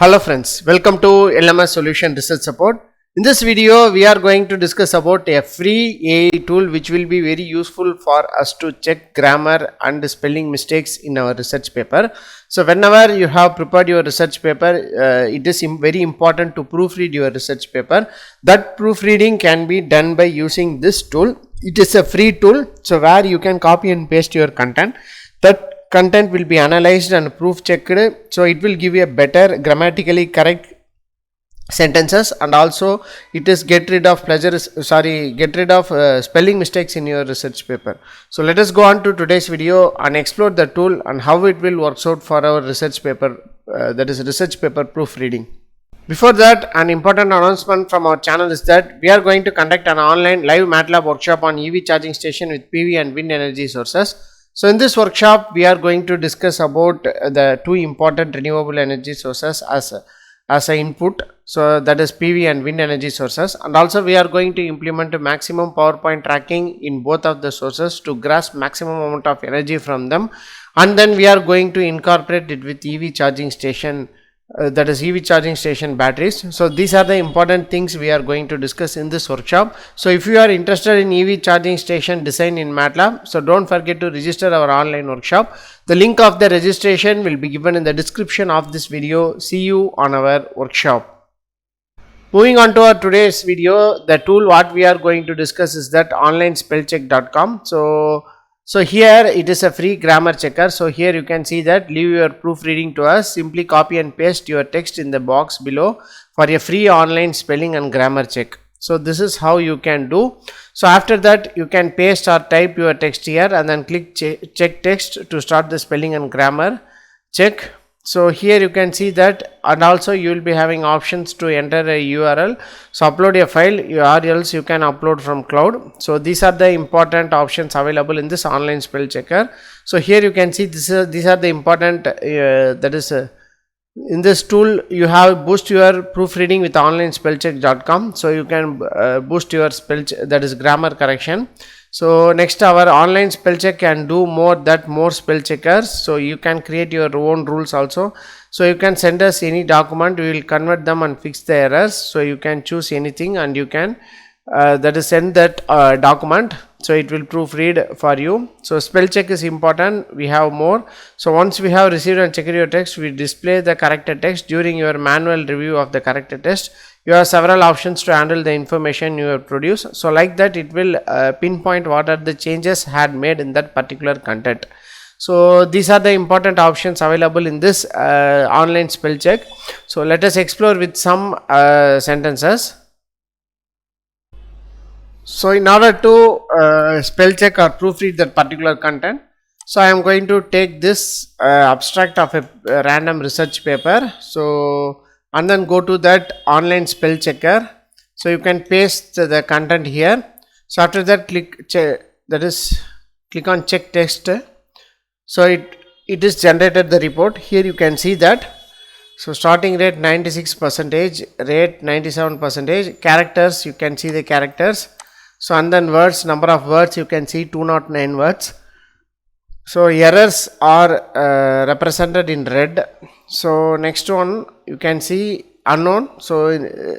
Hello friends, welcome to LMS Solution Research Support. In this video, we are going to discuss about a free AI tool which will be very useful for us to check grammar and spelling mistakes in our research paper. So whenever you have prepared your research paper, it is very important to proofread your research paper. That proofreading can be done by using this tool. It is a free tool, so where you can copy and paste your content. That content will be analyzed and proof checked, so it will give you a better grammatically correct sentences, and also it is get rid of spelling mistakes in your research paper. So let us go on to today's video and explore the tool and how it will work out for our research paper, that is research paper proofreading. Before that, an important announcement from our channel is that we are going to conduct an online live MATLAB workshop on EV charging station with PV and wind energy sources. So in this workshop, we are going to discuss about the two important renewable energy sources as an input. So that is PV and wind energy sources, and also we are going to implement a maximum power point tracking in both of the sources to grasp maximum amount of energy from them, and then we are going to incorporate it with EV charging station, that is EV charging station batteries. So these are the important things we are going to discuss in this workshop. So if you are interested in EV charging station design in MATLAB, so don't forget to register our online workshop. The link of the registration will be given in the description of this video. See you on our workshop. Moving on to our today's video, the tool what we are going to discuss is that onlinespellcheck.com. So here it is a free grammar checker. So here you can see that leave your proofreading to us. Simply copy and paste your text in the box below for a free online spelling and grammar check. So this is how you can do. So after that, you can paste or type your text here and then click check text to start the spelling and grammar check. So here you can see that, and also you will be having options to enter a URL. So upload a file, or else you can upload from cloud. So these are the important options available in this online spell checker. So here you can see these are the important in this tool you have boost your proofreading with onlinespellcheck.com. So you can boost your that is grammar correction. So next, our online spell check can do more spell checkers. So you can create your own rules also. So you can send us any document, we will convert them and fix the errors. So you can choose anything and you can send that document. So it will proofread for you. So spell check is important. We have more. So once we have received and checked your text, we display the corrected text. During your manual review of the corrected text, you have several options to handle the information you have produced. So like that, it will pinpoint what are the changes had made in that particular content. So these are the important options available in this online spell check. So let us explore with some sentences. So in order to spell check or proofread that particular content, so I am going to take this abstract of a random research paper. So and then go to that online spell checker. So you can paste the content here. So after that, click on check text. So it is generated the report. Here you can see that. So starting rate 96%, rate 97%, characters, you can see the characters. So and then words, number of words, you can see 209 words. So errors are represented in red. So next one, you can see unknown. So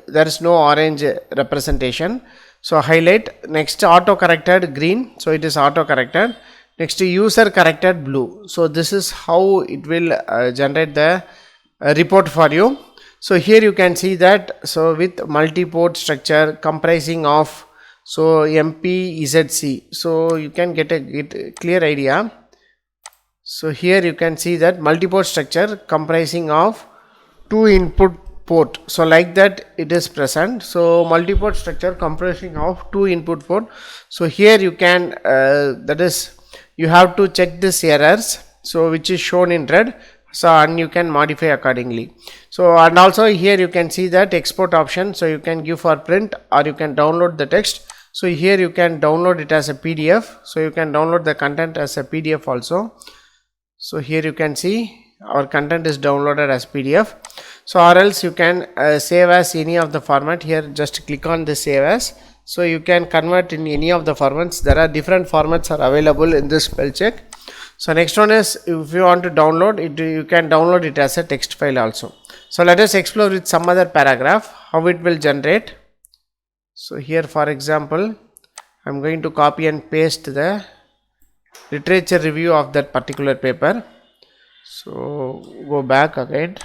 there is no orange representation. So highlight. Next, auto corrected green. So it is auto corrected. Next, user corrected blue. So this is how it will generate the report for you. So here you can see that. So with multi-port structure comprising of MP-ZC. So you can get a clear idea. So here you can see that multi-port structure comprising of two input port. So like that it is present. So multi-port structure comprising of two input port. So here you can you have to check this errors. So which is shown in red. So and you can modify accordingly. So and also here you can see that export option. So you can give for print or you can download the text. So here you can download it as a PDF. So you can download the content as a PDF also. So here you can see our content is downloaded as PDF. So or else you can save as any of the format. Here just click on the save as. So you can convert in any of the formats. There are different formats are available in this spell check. So next one is, if you want to download it, you can download it as a text file also. So let us explore with some other paragraph how it will generate. So here for example, I am going to copy and paste the literature review of that particular paper. So go back again.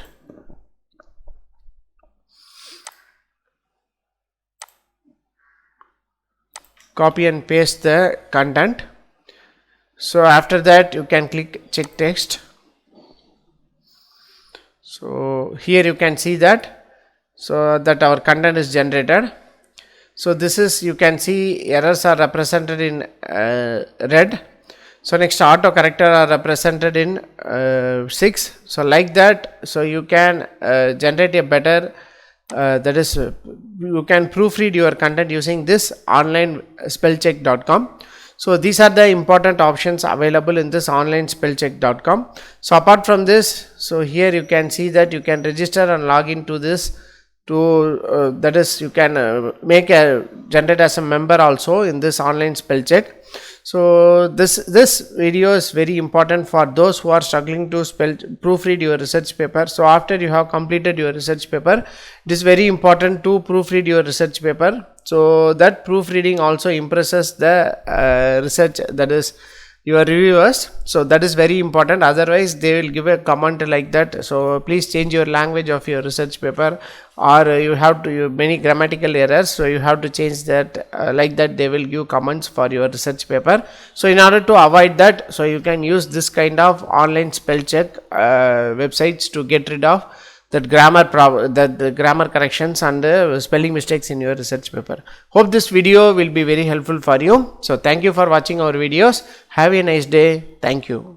Copy and paste the content. So after that you can click check text. So here you can see that, so that our content is generated. So this is, you can see errors are represented in red. So next auto corrector are represented in 6. So like that, so you can generate a better that is you can proofread your content using this online spellcheck.com. So these are the important options available in this online spellcheck.com. So apart from this, so here you can see that you can register and log into this to that is you can make a generate as a member also in this online spell check. So this video is very important for those who are struggling to proofread your research paper. So after you have completed your research paper, it is very important to proofread your research paper. So that proofreading also impresses the research, that is your reviewers. So that is very important, otherwise they will give a comment like that. So please change your language of your research paper, or you have to many grammatical errors, so you have to change that like that they will give comments for your research paper. So in order to avoid that, so you can use this kind of online spell check websites to get rid of that the grammar corrections and spelling mistakes in your research paper. Hope this video will be very helpful for you. So thank you for watching our videos. Have a nice day. Thank you.